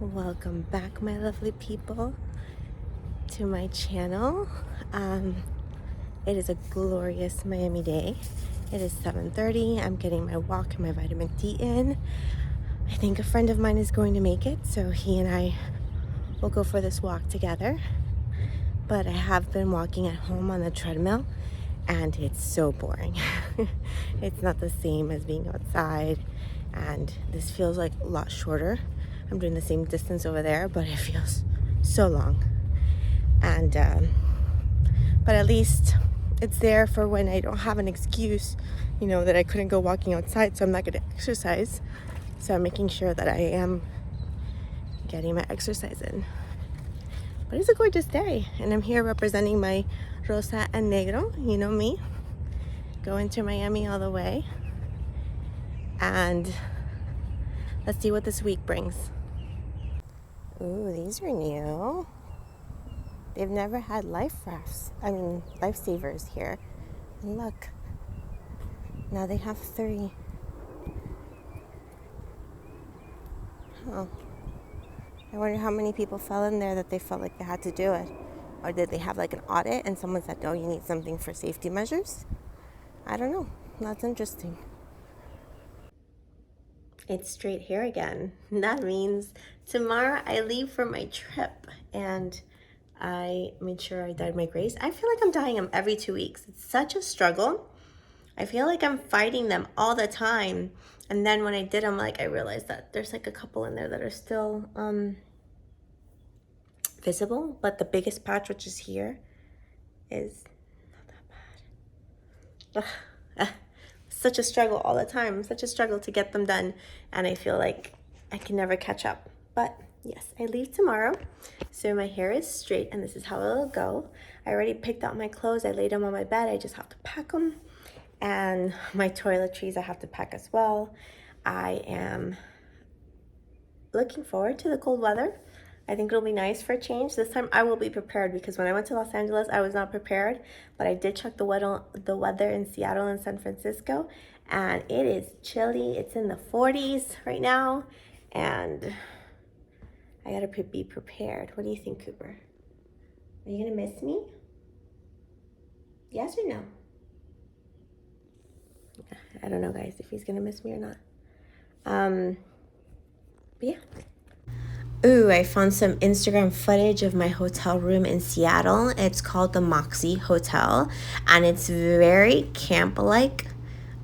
Welcome back, my lovely people, to my channel. It is a glorious Miami day. It is 7:30. I'm getting my walk and my vitamin D in. I think a friend of mine is going to make it, so he and I will go for this walk together. But I have been walking at home on the treadmill, and it's so boring. It's not the same as being outside, and this feels like a lot shorter. I'm doing the same distance over there, but it feels so long. And but at least it's there for when I don't have an excuse, that I couldn't go walking outside, so I'm not going to exercise. So I'm making sure that I am getting my exercise in. But it's a gorgeous day, and I'm here representing my Rosa and Negro, you know me, going to Miami all the way. And let's see what this week brings. Ooh, these are new. They've never had lifesavers here. And look, now they have 3. Huh. I wonder how many people fell in there that they felt like they had to do it. Or did they have like an audit and someone said, oh, you need something for safety measures? I don't know. That's interesting. It's straight hair again. That means tomorrow I leave for my trip, and I made sure I dyed my grays. I feel like I'm dyeing them every 2 weeks. It's such a struggle. I feel like I'm fighting them all the time. And then when I did them, I realized that there's like a couple in there that are still visible. But the biggest patch, which is here, is not that bad. Such a struggle all the time. Such a struggle to get them done. And I feel like I can never catch up. But yes, I leave tomorrow. So my hair is straight, and this is how it'll go. I already picked out my clothes. I laid them on my bed. I just have to pack them. And my toiletries I have to pack as well. I am looking forward to the cold weather. I think it'll be nice for a change. This time I will be prepared, because when I went to Los Angeles, I was not prepared. But I did check the weather in Seattle and San Francisco, and it is chilly. It's in the 40s right now, and I gotta be prepared. What do you think, Cooper? Are you gonna miss me? Yes or no? I don't know, guys, if he's gonna miss me or not. But yeah. Ooh, I found some Instagram footage of my hotel room in Seattle. It's called the Moxie Hotel, and it's very camp-like.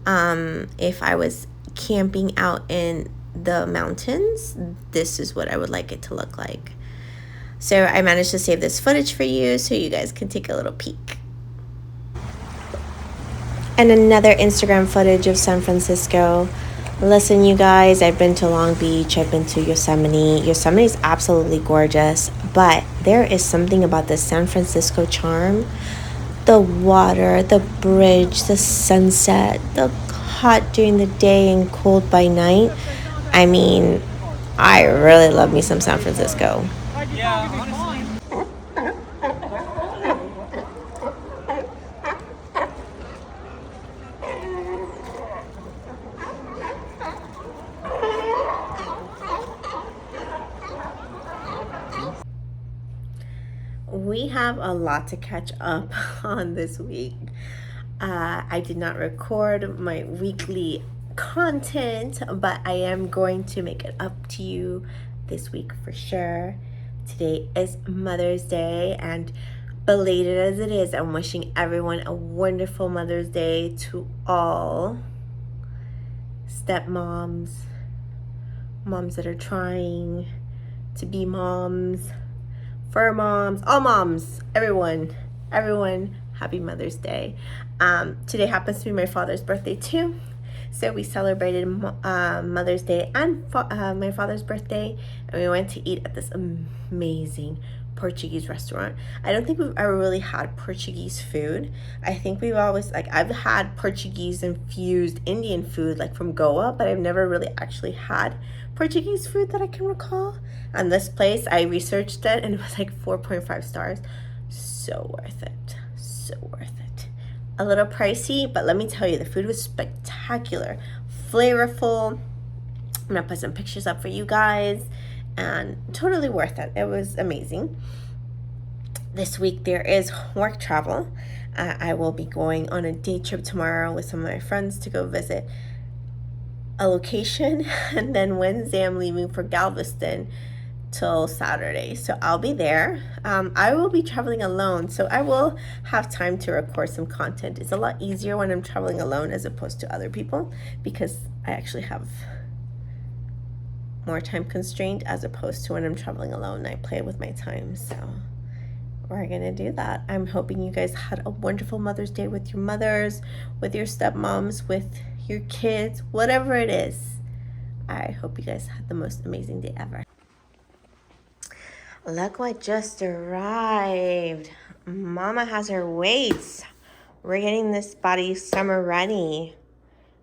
If I was camping out in the mountains, this is what I would like it to look like. So I managed to save this footage for you so you guys can take a little peek. And another Instagram footage of San Francisco. Listen, you guys, I've been to Long Beach, I've been to Yosemite. Yosemite is absolutely gorgeous, but there is something about the San Francisco charm. The water, the bridge, the sunset, the hot during the day and cold by night. I mean, I really love me some San Francisco. Yeah, honestly. We have a lot to catch up on this week. I did not record my weekly content, but I am going to make it up to you this week for sure. Today is Mother's Day, and belated as it is, I'm wishing everyone a wonderful Mother's Day, to all stepmoms, moms that are trying to be moms, fur moms, all moms, everyone, happy Mother's Day. Today happens to be my father's birthday too, so we celebrated Mother's Day and my father's birthday, and we went to eat at this amazing Portuguese restaurant. I don't think we've ever really had Portuguese food. I think we've always, I've had Portuguese infused Indian food from Goa, but I've never really actually had Portuguese food that I can recall. And this place, I researched it, and it was 4.5 stars. So worth it. A little pricey, but let me tell you, the food was spectacular, flavorful. I'm gonna put some pictures up for you guys, and totally worth it. It was amazing. This week there is work travel. I will be going on a day trip tomorrow with some of my friends to go visit a location, and then Wednesday I'm leaving for Galveston till Saturday, so I'll be there. I will be traveling alone, so I will have time to record some content. It's a lot easier when I'm traveling alone as opposed to other people, because I actually have more time constrained as opposed to when I'm traveling alone. I play with my time, so we're gonna do that. I'm hoping you guys had a wonderful Mother's Day with your mothers, with your stepmoms, with your kids, whatever it is. I hope you guys had the most amazing day ever. Look what just arrived. Mama has her weights. We're getting this body summer ready.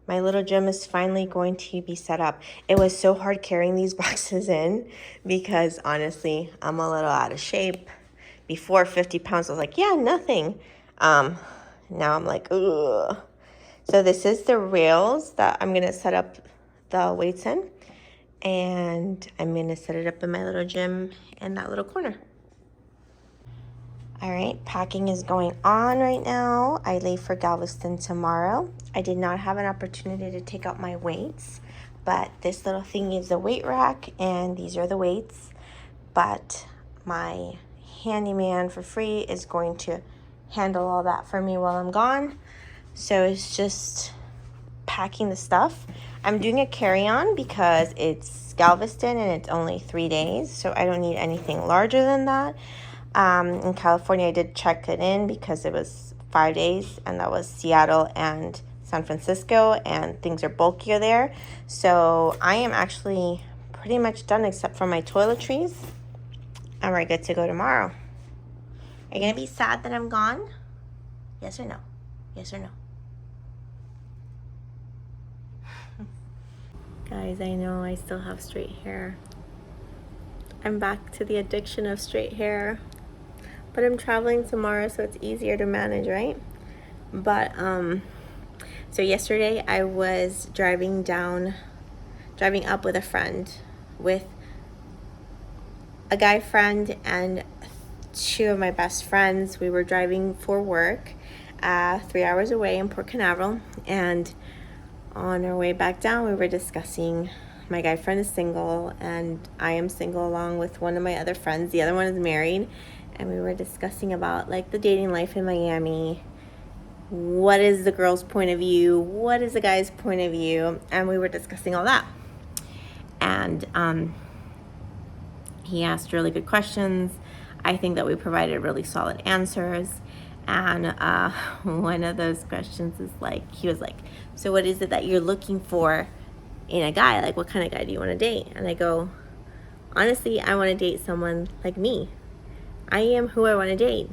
My little gym is finally going to be set up. It was so hard carrying these boxes in because honestly, I'm a little out of shape. Before 50 pounds, I was like, yeah, nothing. Now I'm like, ugh. So this is the rails that I'm gonna set up the weights in. And I'm gonna set it up in my little gym in that little corner. All right, packing is going on right now. I leave for Galveston tomorrow. I did not have an opportunity to take out my weights, but this little thing is a weight rack and these are the weights. But my handyman for free is going to handle all that for me while I'm gone. So it's just packing the stuff. I'm doing a carry-on because it's Galveston and it's only 3 days, so I don't need anything larger than that. In California, I did check it in because it was 5 days, and that was Seattle and San Francisco, and things are bulkier there. So I am actually pretty much done except for my toiletries, and we're good to go tomorrow. Are you going to be sad that I'm gone? Yes or no? Yes or no? Guys, I know I still have straight hair. I'm back to the addiction of straight hair. But I'm traveling tomorrow, so it's easier to manage, right? But, so yesterday I was driving up with a friend, with a guy friend and 2 of my best friends. We were driving for work, 3 hours away in Port Canaveral, and on our way back down, we were discussing, my guy friend is single and I am single along with one of my other friends. The other one is married, and we were discussing about like the dating life in Miami. What is the girl's point of view? What is the guy's point of view? And we were discussing all that. And he asked really good questions. I think that we provided really solid answers. And one of those questions is like, he was like, so what is it that you're looking for in a guy? Like, what kind of guy do you want to date? And I go, honestly, I want to date someone like me. I am who I want to date.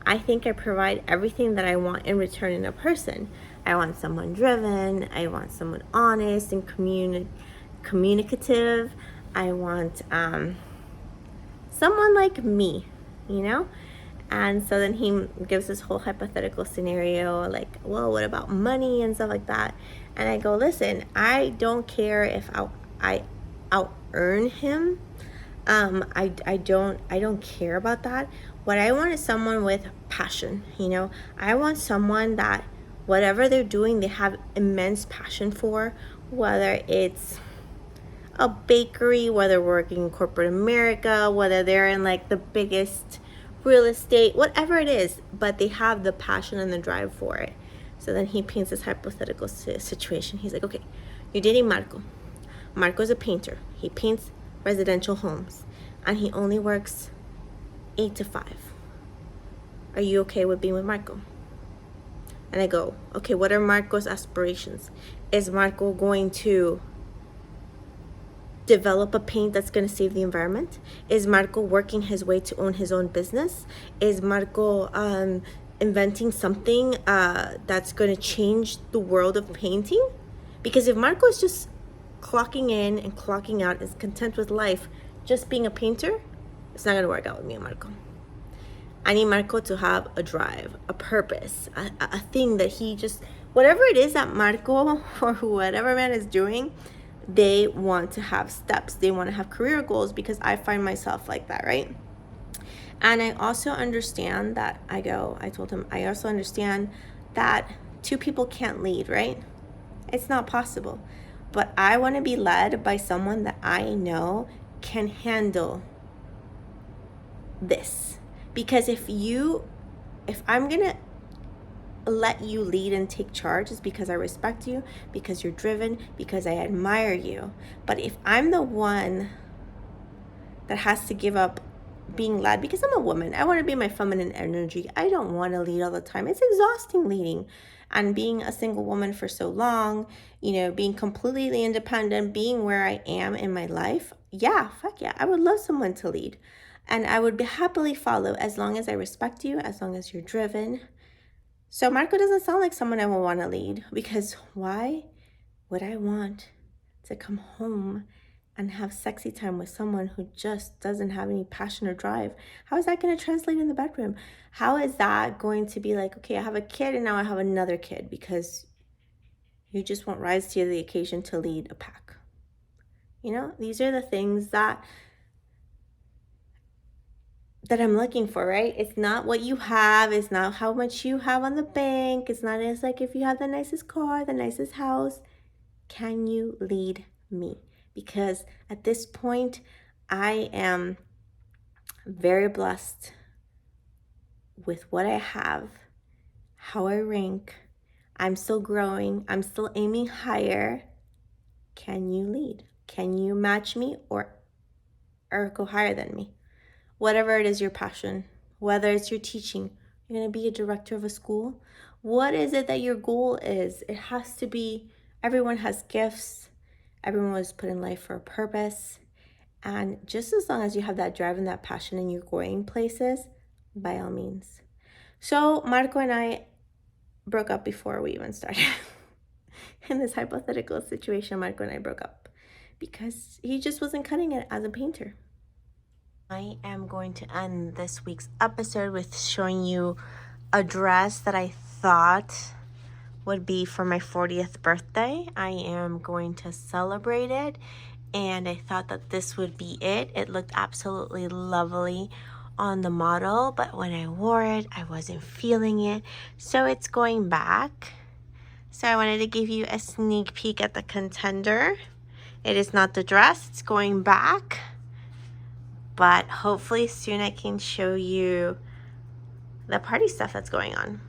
I think I provide everything that I want in return in a person. I want someone driven. I want someone honest and communicative. I want someone like me, you know? And so then he gives this whole hypothetical scenario, like, well, what about money and stuff like that? And I go, listen, I don't care if I out-earn him. I don't care about that. What I want is someone with passion, you know? I want someone that whatever they're doing, they have immense passion for, whether it's a bakery, whether working in corporate America, whether they're in like the biggest real estate, whatever it is, but they have the passion and the drive for it. So then he paints this hypothetical situation. He's like, okay, you're dating Marco. Marco's a painter. He paints residential homes, and he only works 8 to 5. Are you okay with being with Marco? And I go, okay, what are Marco's aspirations? Is Marco going to develop a paint that's going to save the environment? Is Marco working his way to own his own business? Is Marco inventing something that's going to change the world of painting? Because if Marco is just clocking in and clocking out, is content with life just being a painter, it's not going to work out with me and Marco. I need Marco to have a drive, a purpose, a thing that he just, whatever it is that Marco or whatever man is doing, They want to have steps. They want to have career goals, because I find myself like that, right? And I also understand that I told him, I also understand that two people can't lead, right? It's not possible. But I want to be led by someone that I know can handle this. Because if I'm going to let you lead and take charge, is because I respect you, because you're driven, because I admire you. But if I'm the one that has to give up being led, because I'm a woman, I want to be my feminine energy. I don't want to lead all the time. It's exhausting leading. And being a single woman for so long, being completely independent, being where I am in my life, fuck yeah, I would love someone to lead. And I would happily follow, as long as I respect you, as long as you're driven. So Marco doesn't sound like someone I would want to lead, because why would I want to come home and have sexy time with someone who just doesn't have any passion or drive? How is that going to translate in the bedroom? How is that going to be like, okay, I have a kid and now I have another kid, because you just won't rise to the occasion to lead a pack? These are the things that I'm looking for, right? It's not what you have. It's not how much you have on the bank. It's not as like if you have the nicest car, the nicest house. Can you lead me? Because at this point, I am very blessed with what I have, how I rank. I'm still growing. I'm still aiming higher. Can you lead? Can you match me or go higher than me? Whatever it is your passion, whether it's your teaching, you're going to be a director of a school. What is it that your goal is? It has to be, everyone has gifts. Everyone was put in life for a purpose. And just as long as you have that drive and that passion and you're going places, by all means. So Marco and I broke up before we even started. In this hypothetical situation, Marco and I broke up because he just wasn't cutting it as a painter. I am going to end this week's episode with showing you a dress that I thought would be for my 40th birthday. I am going to celebrate it, and I thought that this would be it. It looked absolutely lovely on the model, but when I wore it, I wasn't feeling it, so it's going back. So I wanted to give you a sneak peek at the contender. It is not the dress, it's going back, but hopefully soon I can show you the party stuff that's going on.